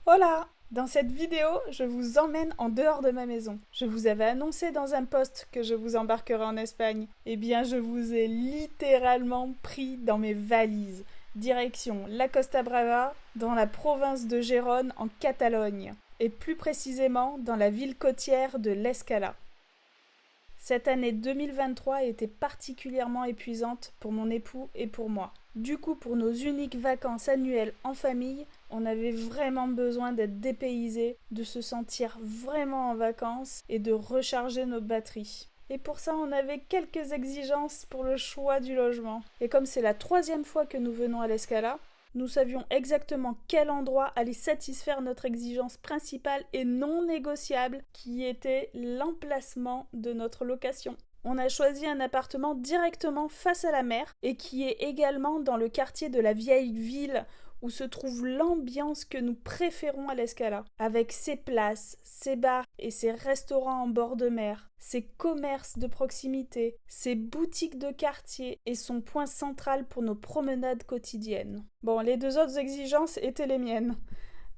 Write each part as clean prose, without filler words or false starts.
Hola! Dans cette vidéo, je vous emmène en dehors de ma maison. Je vous avais annoncé dans un post que je vous embarquerai en Espagne. Eh bien, je vous ai littéralement pris dans mes valises. Direction la Costa Brava, dans la province de Gérone, en Catalogne. Et plus précisément, dans la ville côtière de l'Escala. Cette année 2023 a été particulièrement épuisante pour mon époux et pour moi. Du coup, pour nos uniques vacances annuelles en famille, on avait vraiment besoin d'être dépaysés, de se sentir vraiment en vacances et de recharger nos batteries. Et pour ça, on avait quelques exigences pour le choix du logement. Et comme c'est la 3e fois que nous venons à l'Escala, nous savions exactement quel endroit allait satisfaire notre exigence principale et non négociable, qui était l'emplacement de notre location. On a choisi un appartement directement face à la mer et qui est également dans le quartier de la vieille ville où se trouve l'ambiance que nous préférons à l'Escala, avec ses places, ses bars et ses restaurants en bord de mer, ses commerces de proximité, ses boutiques de quartier et son point central pour nos promenades quotidiennes. Bon, les 2 autres exigences étaient les miennes.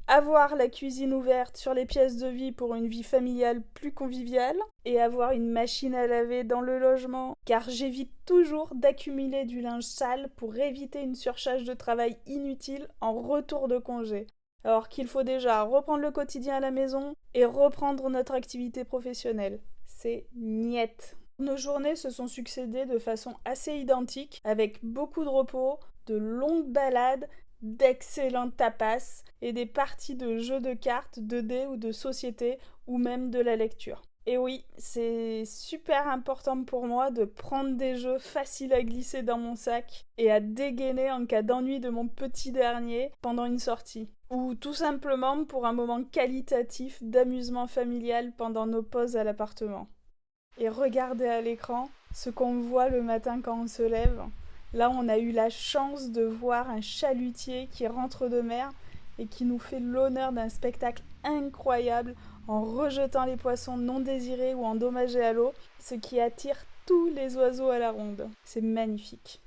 Avoir la cuisine ouverte sur les pièces de vie pour une vie familiale plus conviviale et avoir une machine à laver dans le logement, car j'évite toujours d'accumuler du linge sale pour éviter une surcharge de travail inutile en retour de congé. Alors qu'il faut déjà reprendre le quotidien à la maison et reprendre notre activité professionnelle. C'est niet. Nos journées se sont succédées de façon assez identique, avec beaucoup de repos, de longues balades, d'excellentes tapas et des parties de jeux de cartes, de dés ou de société ou même de la lecture. Et oui, c'est super important pour moi de prendre des jeux faciles à glisser dans mon sac et à dégainer en cas d'ennui de mon petit dernier pendant une sortie. Ou tout simplement pour un moment qualitatif d'amusement familial pendant nos pauses à l'appartement. Et regardez à l'écran ce qu'on voit le matin quand on se lève. Là, on a eu la chance de voir un chalutier qui rentre de mer et qui nous fait l'honneur d'un spectacle incroyable en rejetant les poissons non désirés ou endommagés à l'eau, ce qui attire tous les oiseaux à la ronde. C'est magnifique.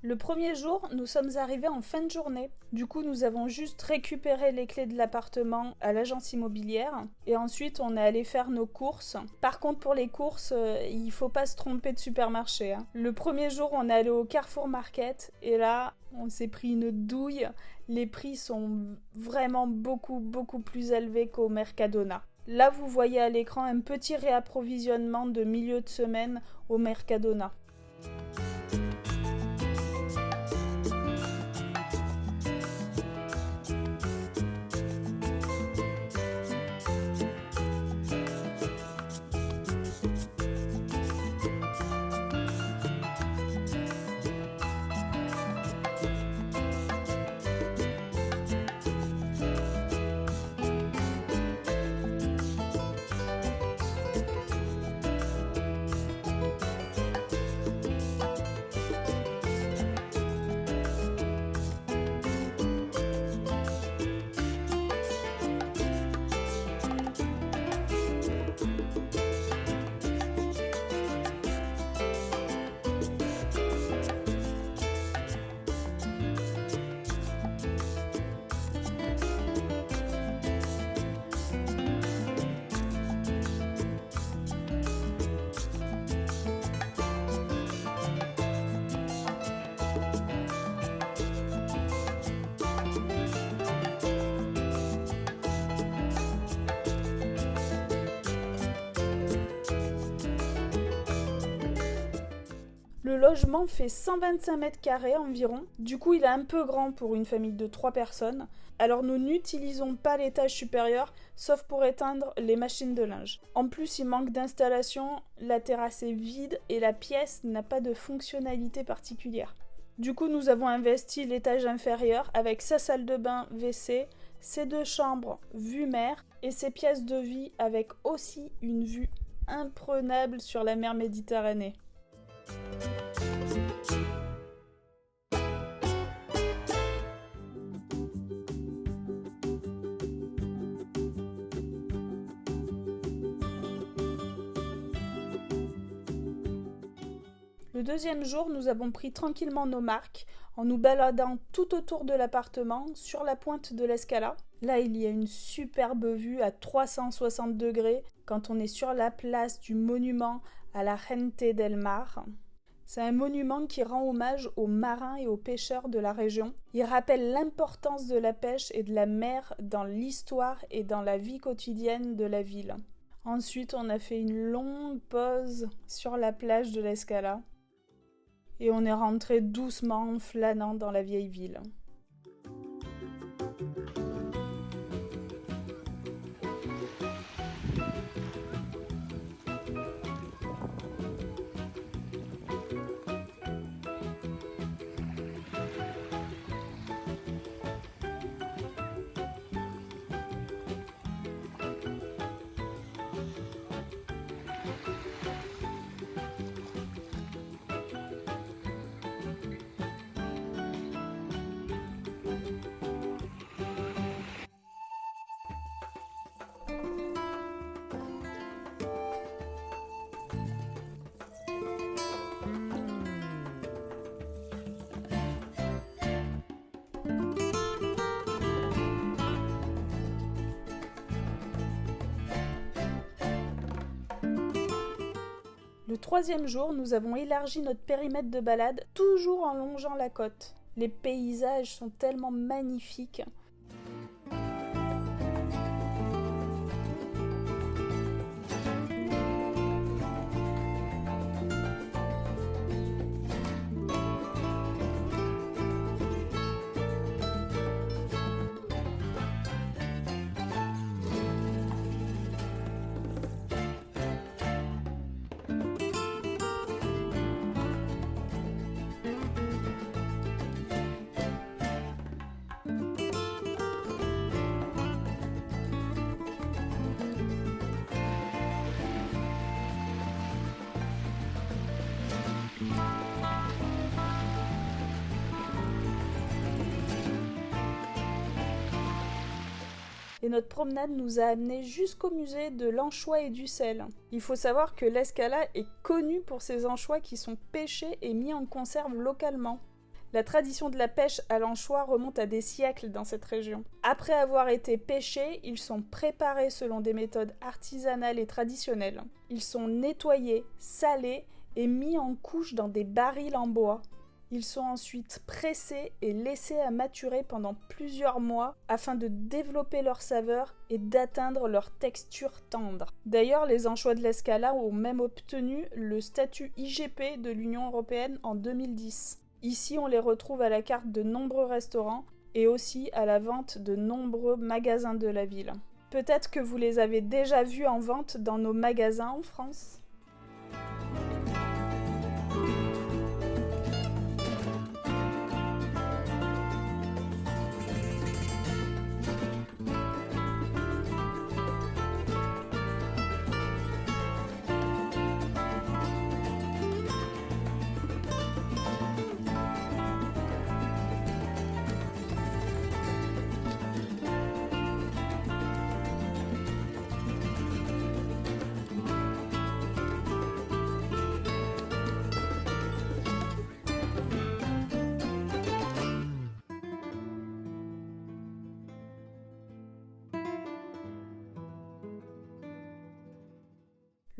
Le premier jour, nous sommes arrivés en fin de journée. Du coup, nous avons juste récupéré les clés de l'appartement à l'agence immobilière. Et ensuite, on est allé faire nos courses. Par contre, pour les courses, il faut pas se tromper de supermarché. Le premier jour, on est allé au Carrefour Market. Et là, on s'est pris une douille. Les prix sont vraiment beaucoup plus élevés qu'au Mercadona. Là, vous voyez à l'écran un petit réapprovisionnement de milieu de semaine au Mercadona. Le logement fait 125 mètres carrés environ, du coup il est un peu grand pour une famille de 3 personnes, alors nous n'utilisons pas l'étage supérieur, sauf pour éteindre les machines de linge. En plus il manque d'installation, la terrasse est vide et la pièce n'a pas de fonctionnalité particulière. Du coup nous avons investi l'étage inférieur avec sa salle de bain WC, ses 2 chambres vue mer et ses pièces de vie avec aussi une vue imprenable sur la mer Méditerranée. Le deuxième jour, nous avons pris tranquillement nos marques en nous baladant tout autour de l'appartement sur la pointe de l'Escala. Là, il y a une superbe vue à 360 degrés quand on est sur la place du monument à la Gente del Mar. C'est un monument qui rend hommage aux marins et aux pêcheurs de la région. Il rappelle l'importance de la pêche et de la mer dans l'histoire et dans la vie quotidienne de la ville. Ensuite, on a fait une longue pause sur la plage de l'Escala et on est rentré doucement en flânant dans la vieille ville. Le troisième jour, nous avons élargi notre périmètre de balade, toujours en longeant la côte. Les paysages sont tellement magnifiques. Et notre promenade nous a amenés jusqu'au musée de l'anchois et du sel. Il faut savoir que l'Escala est connue pour ses anchois qui sont pêchés et mis en conserve localement. La tradition de la pêche à l'anchois remonte à des siècles dans cette région. Après avoir été pêchés, ils sont préparés selon des méthodes artisanales et traditionnelles. Ils sont nettoyés, salés et mis en couches dans des barils en bois. Ils sont ensuite pressés et laissés à maturer pendant plusieurs mois afin de développer leur saveur et d'atteindre leur texture tendre. D'ailleurs, les anchois de l'Escala ont même obtenu le statut IGP de l'Union européenne en 2010. Ici, on les retrouve à la carte de nombreux restaurants et aussi à la vente de nombreux magasins de la ville. Peut-être que vous les avez déjà vus en vente dans nos magasins en France.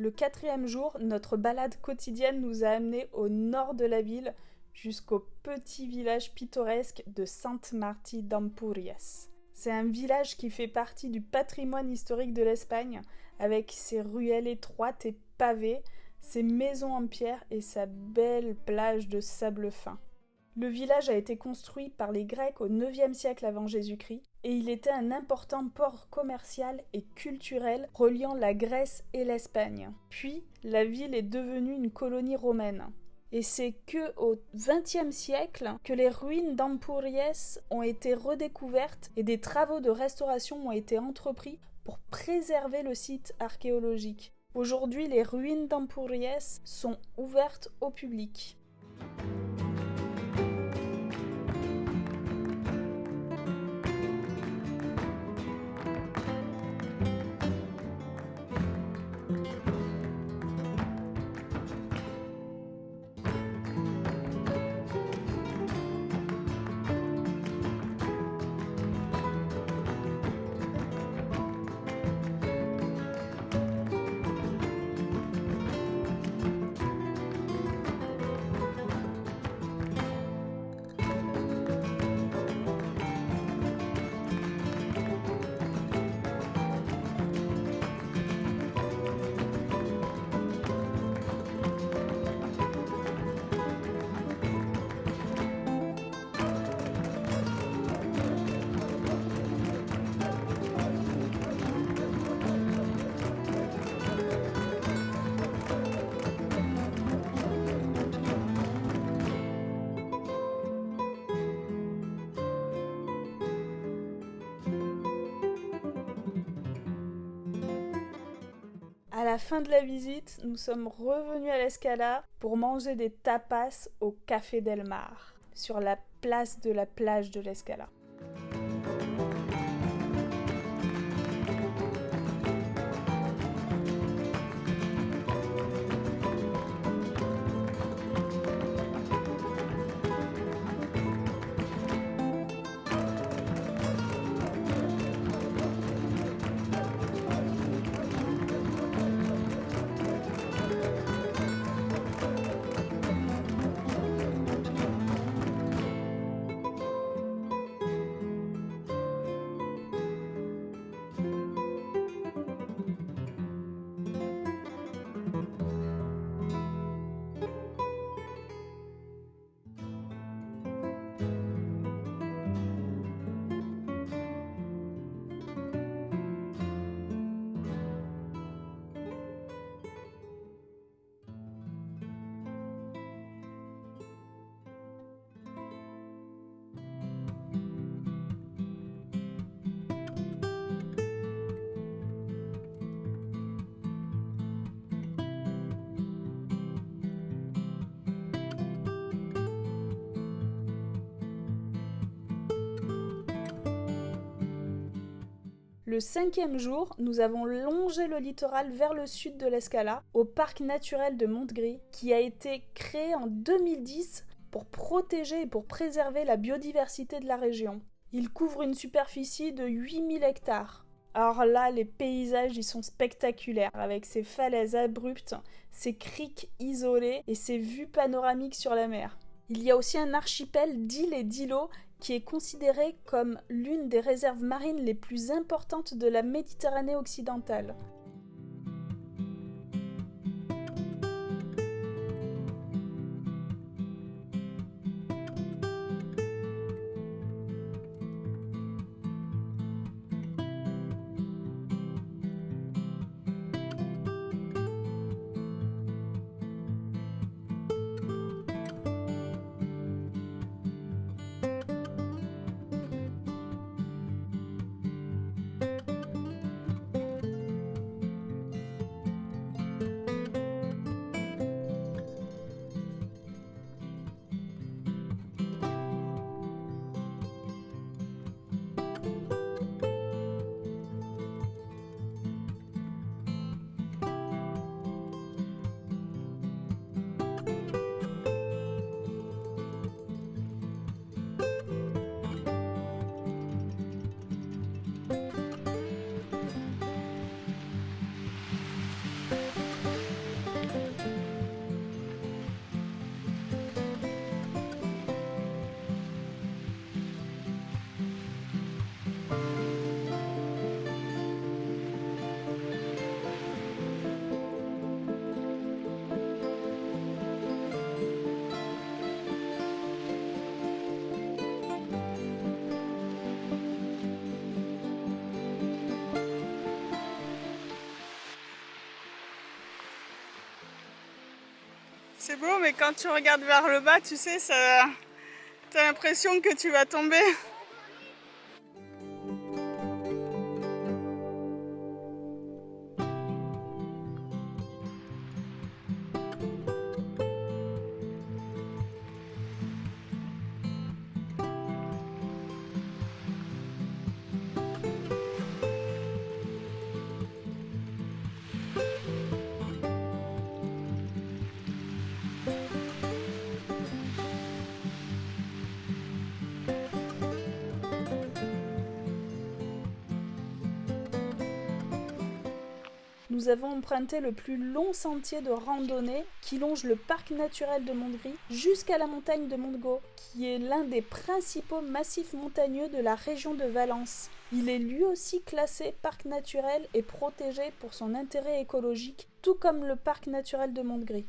Le quatrième jour, notre balade quotidienne nous a amenés au nord de la ville, jusqu'au petit village pittoresque de Sant Martí d'Empúries. C'est un village qui fait partie du patrimoine historique de l'Espagne, avec ses ruelles étroites et pavées, ses maisons en pierre et sa belle plage de sable fin. Le village a été construit par les Grecs au IXe siècle avant Jésus-Christ et il était un important port commercial et culturel reliant la Grèce et l'Espagne. Puis, la ville est devenue une colonie romaine. Et c'est qu'au XXe siècle que les ruines d'Empúries ont été redécouvertes et des travaux de restauration ont été entrepris pour préserver le site archéologique. Aujourd'hui, les ruines d'Empúries sont ouvertes au public. À la fin de la visite, nous sommes revenus à l'Escala pour manger des tapas au Café Del Mar, sur la place de la plage de l'Escala. Le 5e jour, nous avons longé le littoral vers le sud de l'Escala, au parc naturel de Montgrí, qui a été créé en 2010 pour protéger et pour préserver la biodiversité de la région. Il couvre une superficie de 8000 hectares. Alors là, les paysages y sont spectaculaires, avec ses falaises abruptes, ses criques isolées et ses vues panoramiques sur la mer. Il y a aussi un archipel d'îles et d'îlots qui est considéré comme l'une des réserves marines les plus importantes de la Méditerranée occidentale. C'est beau, mais quand tu regardes vers le bas, tu sais, t'as l'impression que tu vas tomber. Nous avons emprunté le plus long sentier de randonnée qui longe le parc naturel de Montgrí jusqu'à la montagne de Montgó, qui est l'un des principaux massifs montagneux de la région de Valence. Il est lui aussi classé parc naturel et protégé pour son intérêt écologique, tout comme le parc naturel de Montgrí.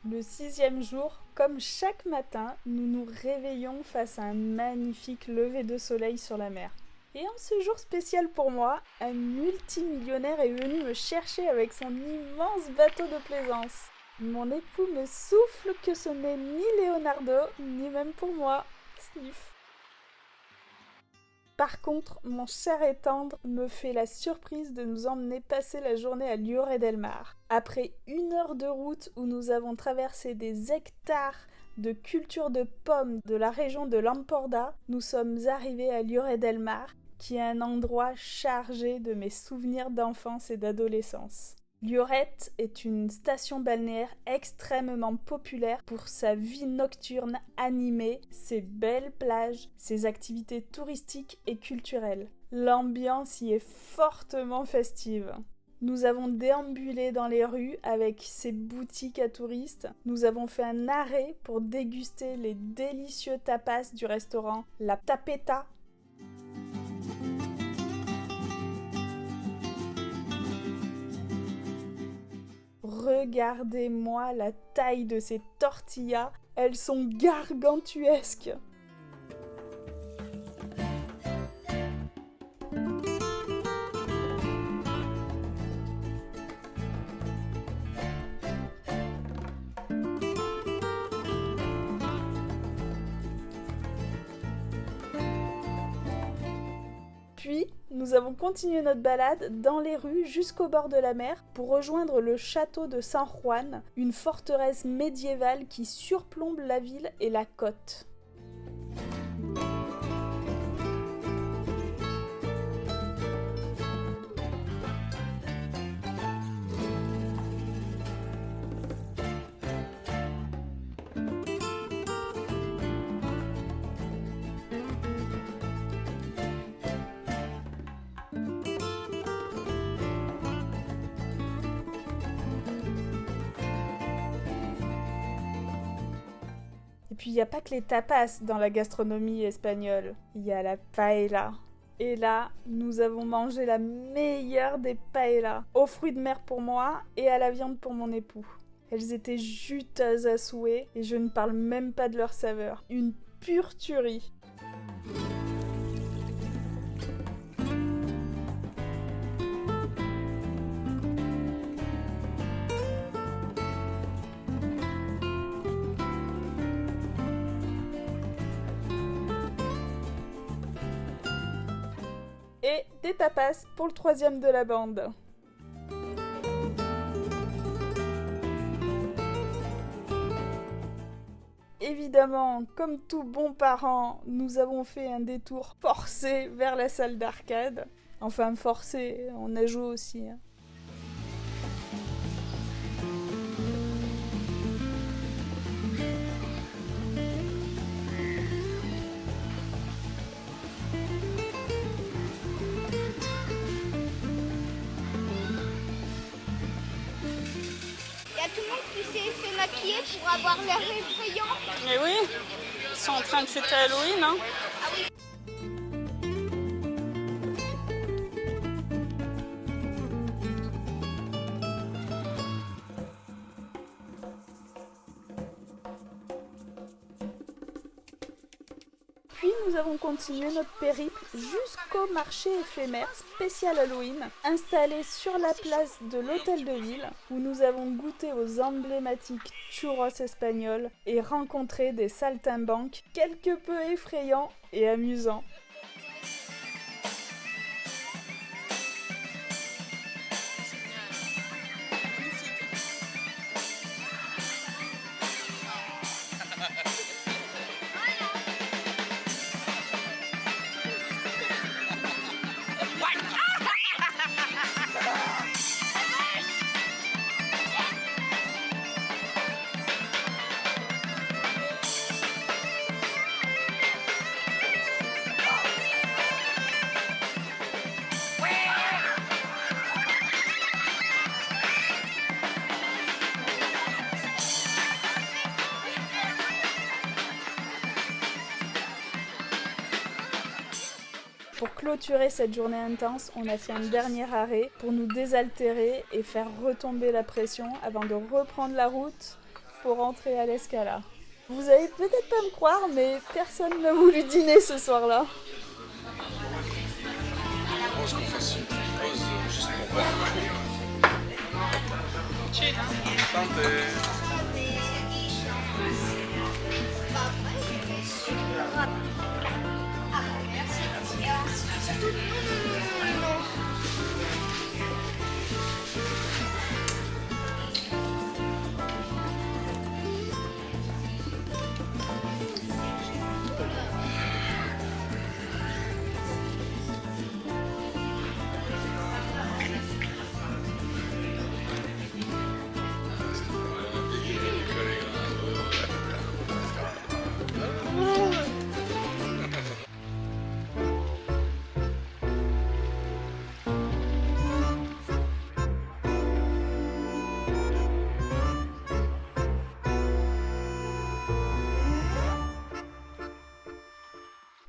Le 6e jour, comme chaque matin, nous nous réveillons face à un magnifique lever de soleil sur la mer. Et en ce jour spécial pour moi, un multimillionnaire est venu me chercher avec son immense bateau de plaisance. Mon époux me souffle que ce n'est ni Leonardo, ni même pour moi. Sniff. Par contre, mon cher et tendre me fait la surprise de nous emmener passer la journée à Lloret del Mar. Après 1 heure de route où nous avons traversé des hectares de culture de pommes de la région de l'Empordà, nous sommes arrivés à Lloret del Mar, qui est un endroit chargé de mes souvenirs d'enfance et d'adolescence. Lloret est une station balnéaire extrêmement populaire pour sa vie nocturne animée, ses belles plages, ses activités touristiques et culturelles. L'ambiance y est fortement festive. Nous avons déambulé dans les rues avec ses boutiques à touristes. Nous avons fait un arrêt pour déguster les délicieux tapas du restaurant La Tapeta. Regardez-moi la taille de ces tortillas, elles sont gargantuesques. Puis, nous avons continué notre balade dans les rues jusqu'au bord de la mer pour rejoindre le château de San Juan, une forteresse médiévale qui surplombe la ville et la côte. Et puis il n'y a pas que les tapas dans la gastronomie espagnole, il y a la paella. Et là, nous avons mangé la meilleure des paellas, aux fruits de mer pour moi et à la viande pour mon époux. Elles étaient juteuses à souhait et je ne parle même pas de leur saveur. Une pure tuerie. Et des tapas pour le 3e de la bande. Évidemment, comme tout bon parent, nous avons fait un détour forcé vers la salle d'arcade. Enfin, forcé, on a joué aussi. Il y a tout le monde qui s'est fait maquiller pour avoir l'air effrayant. Mais oui, ils sont en train de fêter Halloween, hein. Ah oui. Puis nous avons continué notre périple jusqu'au marché éphémère spécial Halloween, installé sur la place de l'hôtel de ville, où nous avons goûté aux emblématiques churros espagnols et rencontré des saltimbanques quelque peu effrayants et amusants. Pour clôturer cette journée intense, on a fait un dernier arrêt pour nous désaltérer et faire retomber la pression avant de reprendre la route pour rentrer à l'Escala. Vous allez peut-être pas me croire, mais personne n'a voulu dîner ce soir-là. Pense qu'on fasse une petite pause juste pour boire. Santé.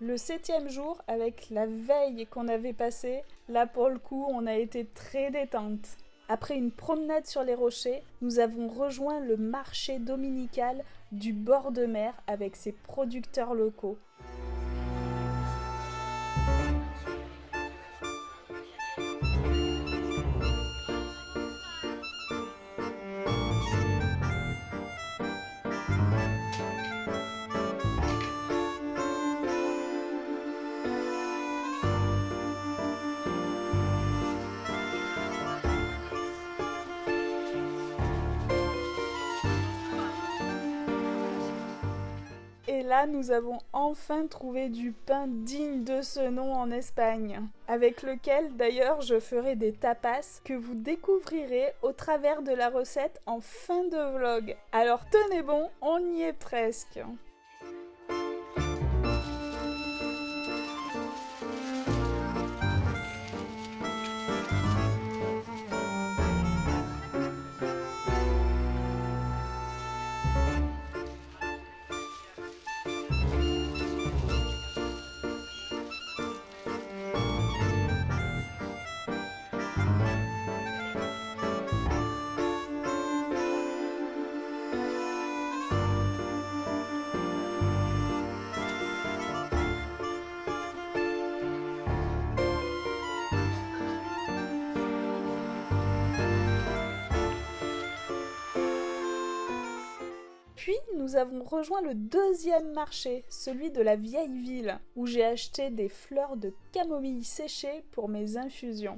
Le 7e jour, avec la veille qu'on avait passée, là pour le coup, on a été très détente. Après une promenade sur les rochers, nous avons rejoint le marché dominical du bord de mer avec ses producteurs locaux. Et là, nous avons enfin trouvé du pain digne de ce nom en Espagne, avec lequel d'ailleurs je ferai des tapas que vous découvrirez au travers de la recette en fin de vlog. Alors tenez bon, on y est presque. Puis nous avons rejoint le 2e marché, celui de la vieille ville, où j'ai acheté des fleurs de camomille séchées pour mes infusions.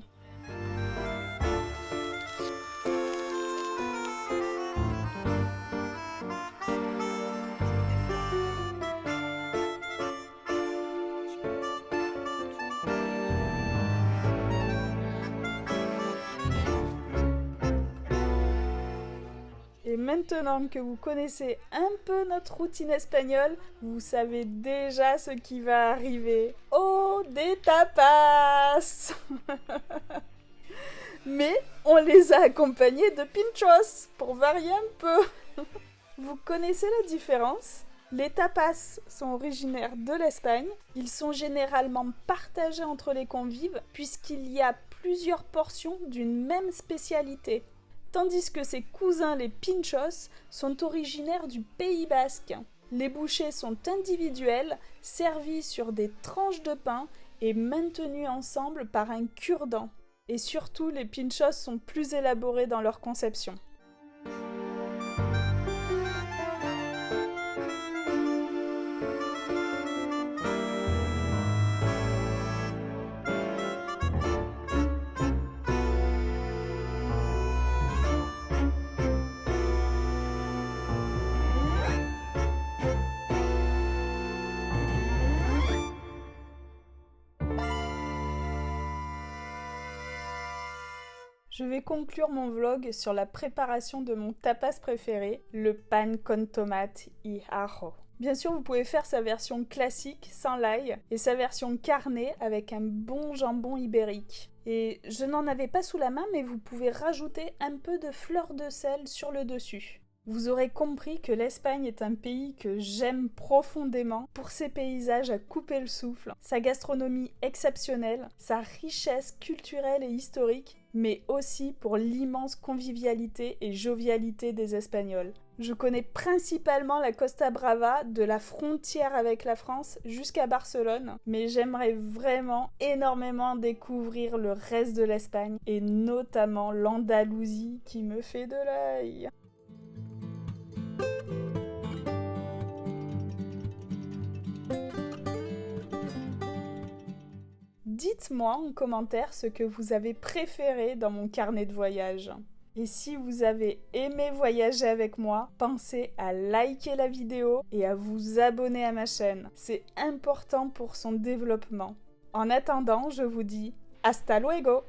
Et maintenant que vous connaissez un peu notre routine espagnole, vous savez déjà ce qui va arriver. Oh, des tapas! Mais on les a accompagnés de pinchos, pour varier un peu. Vous connaissez la différence? Les tapas sont originaires de l'Espagne. Ils sont généralement partagés entre les convives, puisqu'il y a plusieurs portions d'une même spécialité. Tandis que ses cousins les pinchos sont originaires du Pays Basque. Les bouchées sont individuelles, servies sur des tranches de pain et maintenues ensemble par un cure-dent. Et surtout, les pinchos sont plus élaborés dans leur conception. Je vais conclure mon vlog sur la préparation de mon tapas préféré, le pan con tomate y ajo. Bien sûr, vous pouvez faire sa version classique, sans l'ail, et sa version carnée avec un bon jambon ibérique. Et je n'en avais pas sous la main, mais vous pouvez rajouter un peu de fleur de sel sur le dessus. Vous aurez compris que l'Espagne est un pays que j'aime profondément pour ses paysages à couper le souffle, sa gastronomie exceptionnelle, sa richesse culturelle et historique, mais aussi pour l'immense convivialité et jovialité des Espagnols. Je connais principalement la Costa Brava, de la frontière avec la France jusqu'à Barcelone, mais j'aimerais vraiment énormément découvrir le reste de l'Espagne, et notamment l'Andalousie qui me fait de l'œil. Dites-moi en commentaire ce que vous avez préféré dans mon carnet de voyage. Et si vous avez aimé voyager avec moi, pensez à liker la vidéo et à vous abonner à ma chaîne. C'est important pour son développement. En attendant, je vous dis hasta luego!